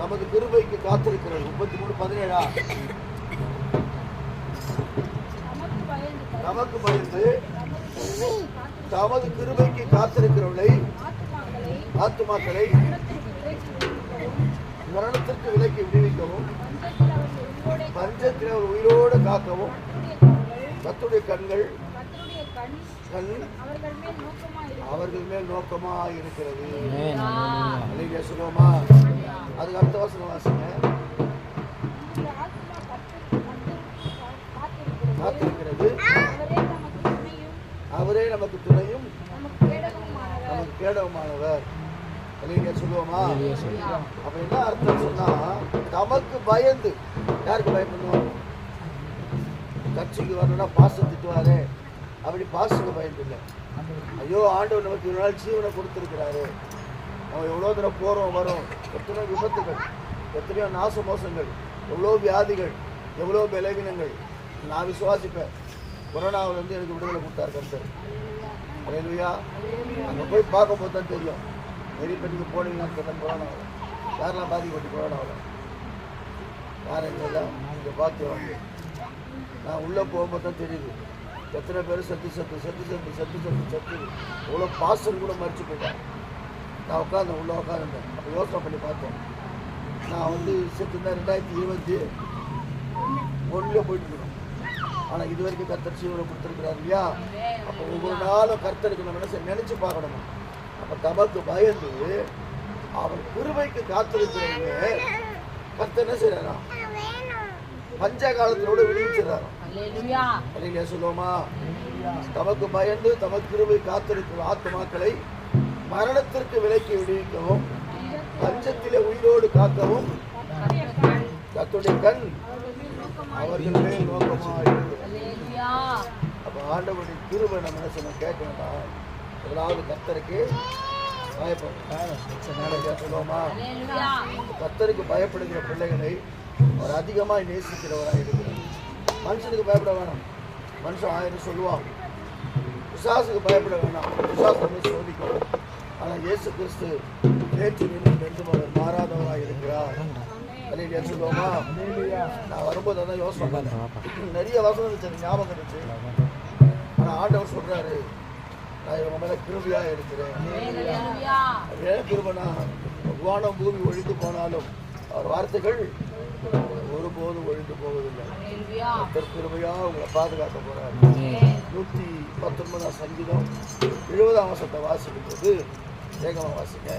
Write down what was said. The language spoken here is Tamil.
நமது கிருபைக்கு காத்திருக்கிறது. 33:17 நமக்கு பயந்து தமது கிருபைக்கு காத்திருக்கிறவர்களை ஆத்துமாக்களை மரணத்திற்கு விலக்கி விடுவிக்கவும் பஞ்சத்தில் அவர் உயிரோடு காக்கவும் கர்த்தருடைய கண்கள் அவர்கள் மேல் நோக்கமாக இருக்கிறது. சொல்லுவோமா? அதுக்கு அடுத்த வசனம் வாசிங்க. காத்திருக்கிறது, அவரே நமக்கு துணையும் நமக்கு கேடவுமானவர். சொல்லுவோமா? அப்ப என்ன அர்த்தம் சொன்னா, தமக்கு பயந்து. யாருக்கு பயப்படணும்? கட்சிக்கு வரணும்னா பாசம் திட்டுவாரு, அப்படி பாசுக்கு பயந்து இல்லை. ஐயோ, ஆண்டவர் நமக்கு ஒரு நாள் ஜீவனை கொடுத்துருக்கிறாரு, நம்ம எவ்வளோ தூரம் போகிறோம் வரோம், எத்தனையோ விபத்துகள், எத்தனையோ நாச மோசங்கள், எவ்வளோ வியாதிகள், எவ்வளோ பலவீனங்கள். நான் விசுவாசிப்பேன், கொரோனாவில் வந்து எனக்கு விடுதலை கொடுத்தாரு கர்த்தர். அல்லேலூயா. அங்கே போய் பார்க்கும்போது தான் தெரியும். நெறிப்பட்டிக்கு போனீங்கன்னு சொன்ன கொரோனாவில் யாரெல்லாம் பாதிக்கப்பட்டு கொரோனாவில் யாரும் எங்கெல்லாம் இங்கே பார்த்து வாங்க. நான் உள்ளே போகும்போது தான் தெரியுது எத்தனை பேர் செத்து எவ்வளோ பாசம் கூட மறிச்சு போயிட்டேன். நான் உட்காந்தேன், உள்ளே உட்காந்துருந்தேன். அப்போ யோசனை பண்ணி பார்த்தேன். நான் வந்து செத்துருந்தேன் 2021 போயிட்டு இருக்கணும். ஆனால் இது வரைக்கும் கர்த்தர் ஜீவனை கொடுத்துருக்கிறார் இல்லையா? அப்போ ஒவ்வொரு நாளும் கர்த்தருக்கு நம்ம நினைச்சு பார்க்கணும். அப்போ தமக்கு பயந்து அவன் கிருபைக்கு காத்திருக்கிறவங்க கர்த்தர் என்ன செய்யறாராம்? பஞ்ச காலத்திலோட விடுவிச்சிடறாராம். சொல்லுவோமா? தமக்கு பயந்து தமக்கு கிருபை காத்திருக்கிற ஆத்துமாக்களை மரணத்திற்கு விலக்கி விடுவிக்கவும் பஞ்சத்திலே உயிரோடு காக்கவும் கர்த்தருடைய கண் அவர்கள் மேல் நோக்கமாக இருக்கிறது. அப்ப ஆண்டவருடைய கிருபை நம்ம என்ன சொன்ன கேட்க வேண்டாம். முதலாவது கர்த்தருக்கு பயப்படும். சொல்லுவோமா? கர்த்தருக்கு பயப்படுகிற பிள்ளைகளை அவர் அதிகமாக நேசிக்கிறவராக இருக்கிறார். மனுஷனுக்கு பயப்பட வேணாம். மனுஷன் 1000 சொல்லுவான். பிசாசுக்கு பயப்பட வேணாம். பிசாசு சோதிக்கும். ஆனால் இயேசு கிறிஸ்து நேற்று என்றும் அவர் மாறாதவராக இருக்கிறார். சொல்லுவோமா? நான் வரும்போது அதான் யோசனை பண்ணேன். நிறைய வசனம் இருந்துச்சு, ஞாபகம் இருந்துச்சு. ஆனால் ஆண்டவர் சொல்றாரு, நான் இவங்க மேல கிருபையாக இருக்கிறேன். ஏன் கிருபைனா, வானம் பூமி ஒழிந்து போனாலும் அவர் வார்த்தைகள் ஒருபோதும் ஒழிந்து போவதில்லை. கிருபையா உங்களை பாதுகாக்க போறாரு. 119 சங்கீதம் 70 வாசிக்கும் போது வேகமா வாசிங்க.